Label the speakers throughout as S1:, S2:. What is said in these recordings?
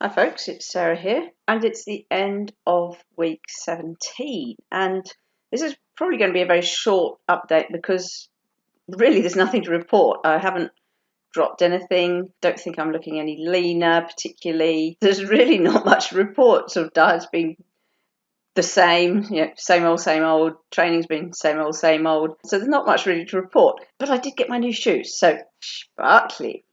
S1: Hi folks, it's Sarah here, and it's the end of week 17, and this is probably going to be a very short update because really there's nothing to report. I haven't dropped anything, don't think I'm looking any leaner particularly. There's really not much to report. Sort of diet's been the same, same old, training's been same old, so there's not much really to report. But I did get my new shoes, so sparkly.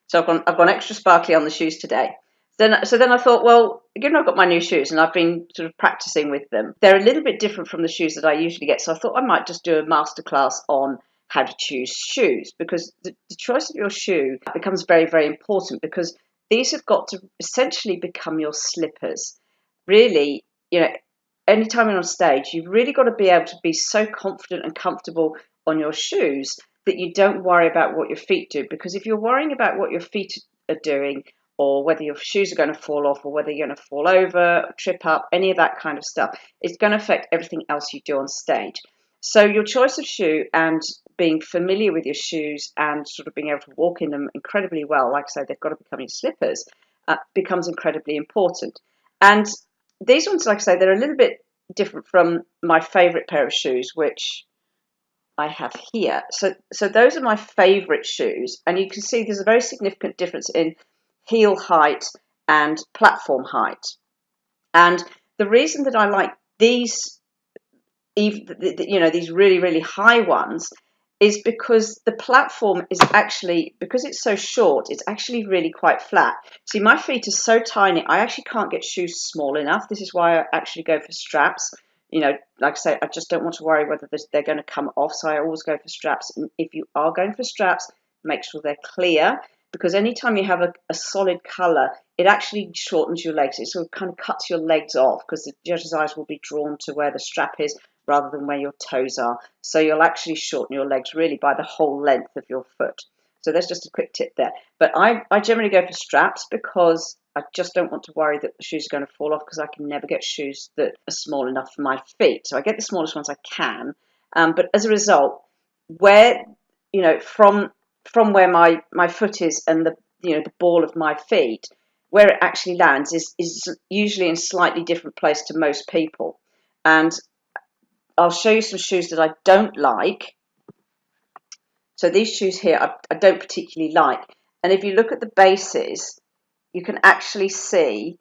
S1: So I've gone extra sparkly on the shoes today. So then I thought, well, given I've got my new shoes and I've been sort of practicing with them, they're a little bit different from the shoes that I usually get. So I thought I might just do a masterclass on how to choose shoes, because the choice of your shoe becomes very, very important, because these have got to essentially become your slippers. Really, anytime you're on stage, you've really got to be able to be so confident and comfortable on your shoes that you don't worry about what your feet do. Because if you're worrying about what your feet are doing, or whether your shoes are going to fall off, or whether you're going to fall over, trip up, any of that kind of stuff, it's going to affect everything else you do on stage. So your choice of shoe and being familiar with your shoes and sort of being able to walk in them incredibly well, like I say, they've got to become your slippers, becomes incredibly important. And these ones, like I say, they're a little bit different from my favourite pair of shoes, which I have here. So those are my favourite shoes, and you can see there's a very significant difference in heel height and platform height. And the reason that I like these, these really, really high ones, is because the platform is actually, because it's so short, it's actually really quite flat. See, my feet are so tiny, I actually can't get shoes small enough. This is why I actually go for straps. Like I say, I just don't want to worry whether they're going to come off, so I always go for straps. And if you are going for straps, make sure they're clear, because anytime you have a solid colour, it actually shortens your legs. It sort of kind of cuts your legs off, because the judge's eyes will be drawn to where the strap is rather than where your toes are. So you'll actually shorten your legs really by the whole length of your foot. So there's just a quick tip there. But I generally go for straps, because I just don't want to worry that the shoes are going to fall off, because I can never get shoes that are small enough for my feet. So I get the smallest ones I can. But as a result, where, from where my foot is and the ball of my feet, where it actually lands is usually in a slightly different place to most people. And I'll show you some shoes that I don't like. So these shoes here I don't particularly like. And if you look at the bases, you can actually see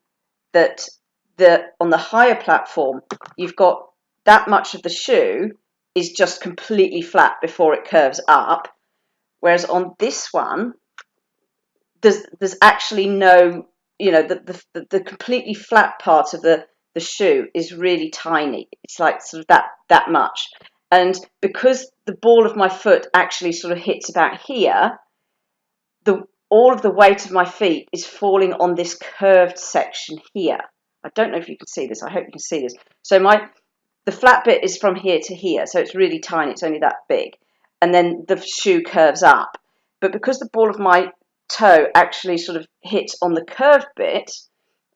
S1: that on the higher platform, you've got that much of the shoe is just completely flat before it curves up. Whereas on this one, there's actually no, the completely flat part of the shoe is really tiny. It's like sort of that much. And because the ball of my foot actually sort of hits about here, all of the weight of my feet is falling on this curved section here. I don't know if you can see this. I hope you can see this. So the flat bit is from here to here, so it's really tiny. It's only that big. And then the shoe curves up. But because the ball of my toe actually sort of hits on the curved bit,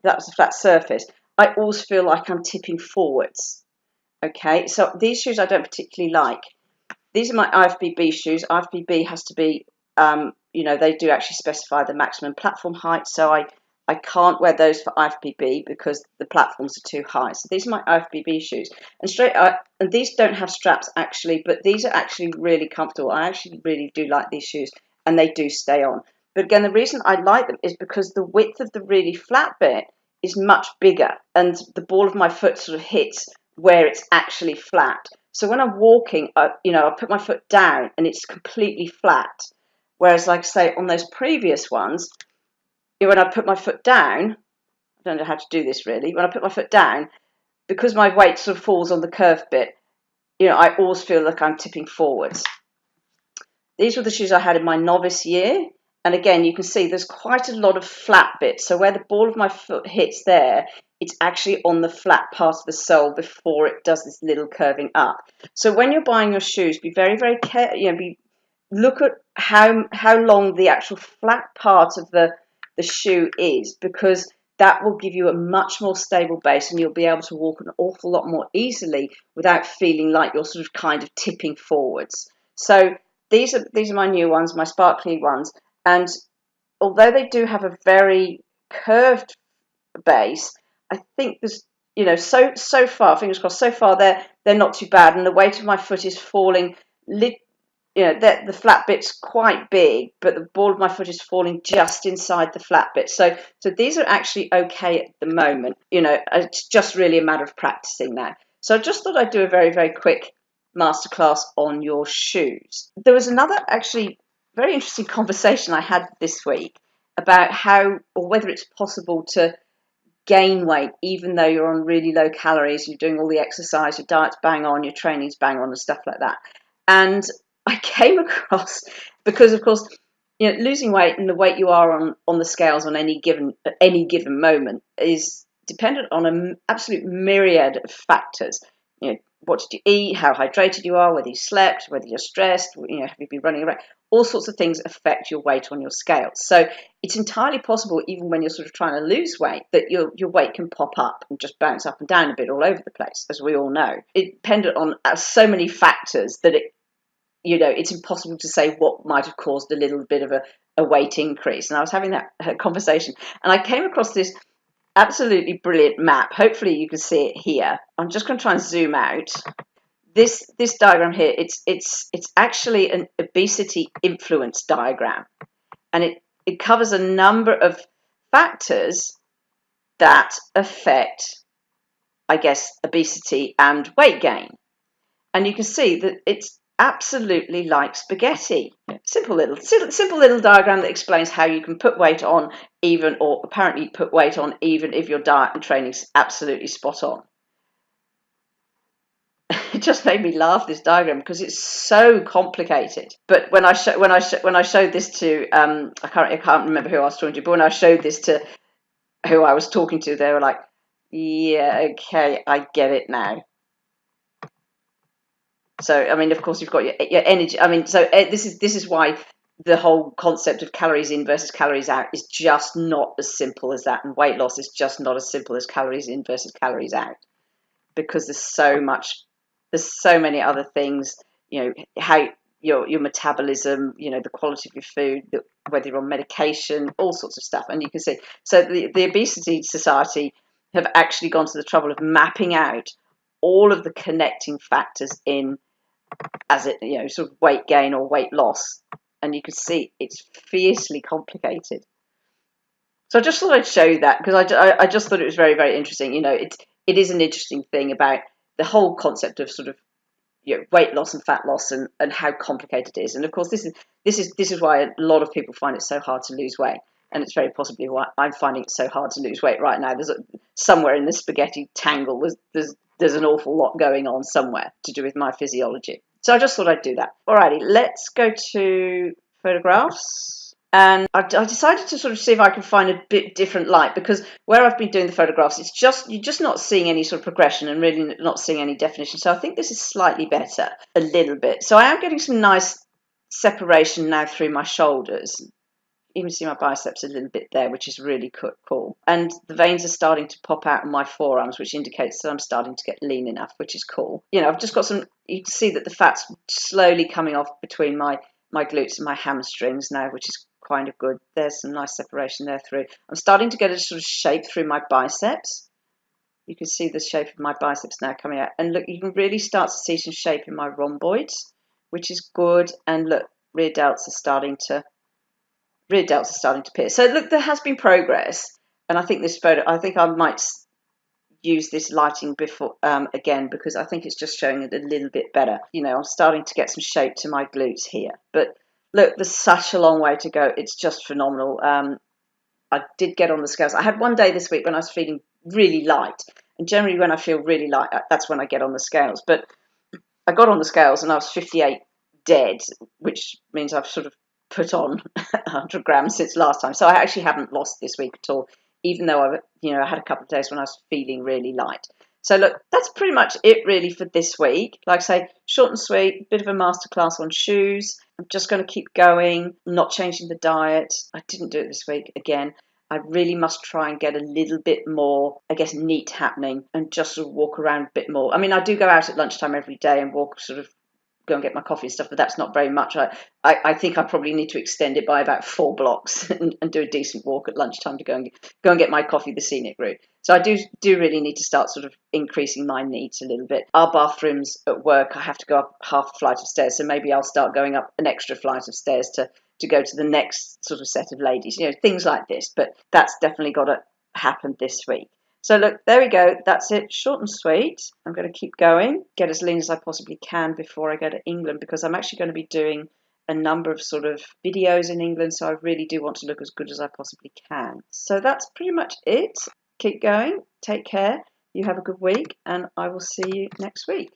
S1: that was a flat surface, I always feel like I'm tipping forwards. Okay, so these shoes I don't particularly like. These are my IFBB shoes. IFBB has to be, they do actually specify the maximum platform height, so I can't wear those for IFBB because the platforms are too high. So these are my IFBB shoes. And these don't have straps actually, but these are actually really comfortable. I actually really do like these shoes, and they do stay on. But again, the reason I like them is because the width of the really flat bit is much bigger, and the ball of my foot sort of hits where it's actually flat. So when I'm walking, I put my foot down and it's completely flat. Whereas, like I say, on those previous ones, when I put my foot down, I don't know how to do this really. When I put my foot down, because my weight sort of falls on the curved bit, I always feel like I'm tipping forwards. These were the shoes I had in my novice year. And again, you can see there's quite a lot of flat bits. So where the ball of my foot hits there, it's actually on the flat part of the sole before it does this little curving up. So when you're buying your shoes, be very, very careful. Look at how long the actual flat part of the shoe is, because that will give you a much more stable base, and you'll be able to walk an awful lot more easily without feeling like you're sort of kind of tipping forwards. So these are my new ones, my sparkly ones, and although they do have a very curved base, I think there's, so far, fingers crossed, so far they're not too bad, and the weight of my foot is falling. The flat bit's quite big, but the ball of my foot is falling just inside the flat bit. So these are actually okay at the moment. It's just really a matter of practicing now. So I just thought I'd do a very, very quick masterclass on your shoes. There was another actually very interesting conversation I had this week about how, or whether it's possible to gain weight even though you're on really low calories, you're doing all the exercise, your diet's bang on, your training's bang on, and stuff like that. And I came across, because of course, losing weight and the weight you are on the scales on any given moment is dependent on an absolute myriad of factors. What did you eat, how hydrated you are, whether you slept, whether you're stressed, have you been running around? All sorts of things affect your weight on your scales. So it's entirely possible, even when you're sort of trying to lose weight, that your weight can pop up and just bounce up and down a bit all over the place, as we all know. It's dependent on so many factors that it's impossible to say what might have caused a little bit of a weight increase. And I was having that conversation, and I came across this absolutely brilliant map. Hopefully you can see it here. I'm just going to try and zoom out. This diagram here, it's actually an obesity influence diagram, and it covers a number of factors that affect, I guess, obesity and weight gain. And you can see that it's absolutely like spaghetti. Simple little diagram that explains how you can put weight on even, or apparently put weight on even, if your diet and training is absolutely spot on. It just made me laugh, this diagram, because it's so complicated. But when I showed this to I can't remember who I was talking to, but when I showed this to who I was talking to, they were like, "Yeah, okay, I get it now." So I mean, of course, you've got your energy. I mean, so this is why the whole concept of calories in versus calories out is just not as simple as that, and weight loss is just not as simple as calories in versus calories out, because there's so many other things, how your metabolism, the quality of your food, whether you're on medication, all sorts of stuff. And you can see, so the Obesity Society have actually gone to the trouble of mapping out all of the connecting factors in, as it, sort of weight gain or weight loss. And you can see it's fiercely complicated. So I just thought I'd show you that, because I just thought it was very, very interesting. It is an interesting thing about the whole concept of sort of weight loss and fat loss, and how complicated it is. And of course, this is why a lot of people find it so hard to lose weight, and it's very possibly why I'm finding it so hard to lose weight right now. There's somewhere in this spaghetti tangle, there's an awful lot going on somewhere to do with my physiology. So I just thought I'd do that. Alrighty, let's go to photographs. And I decided to sort of see if I can find a bit different light, because where I've been doing the photographs, you're just not seeing any sort of progression and really not seeing any definition. So I think this is slightly better, a little bit. So I am getting some nice separation now through my shoulders. You can see my biceps a little bit there, which is really cool. And the veins are starting to pop out on my forearms, which indicates that I'm starting to get lean enough, which is cool. I've just got you can see that the fat's slowly coming off between my glutes and my hamstrings now, which is kind of good. There's some nice separation there through. I'm starting to get a sort of shape through my biceps. You can see the shape of my biceps now coming out. And look, you can really start to see some shape in my rhomboids, which is good. And look, rear delts are starting to appear. So look, there has been progress. And I think I think I might use this lighting before again, because I think it's just showing it a little bit better. I'm starting to get some shape to my glutes here. But look, there's such a long way to go. It's just phenomenal. I did get on the scales. I had one day this week when I was feeling really light. And generally when I feel really light, that's when I get on the scales. But I got on the scales and I was 58 dead, which means I've sort of put on 100 grams since last time. So I actually haven't lost this week at all, even though I had a couple of days when I was feeling really light. So look, that's pretty much it really for this week. Like I say, short and sweet, bit of a masterclass on shoes. I'm just going to keep going, not changing the diet. I didn't do it this week again. I really must try and get a little bit more, I guess, neat happening, and just sort of walk around a bit more. I mean, I do go out at lunchtime every day and walk sort of go and get my coffee and stuff, but that's not very much. I think I probably need to extend it by about 4 blocks and do a decent walk at lunchtime to go and get my coffee the scenic route. So I do really need to start sort of increasing my needs a little bit. Our bathrooms at work, I have to go up half a flight of stairs, so maybe I'll start going up an extra flight of stairs to go to the next sort of set of ladies, things like this. But that's definitely got to happen this week. So look, there we go. That's it. Short and sweet. I'm going to keep going, get as lean as I possibly can before I go to England, because I'm actually going to be doing a number of sort of videos in England. So I really do want to look as good as I possibly can. So that's pretty much it. Keep going. Take care. You have a good week, and I will see you next week.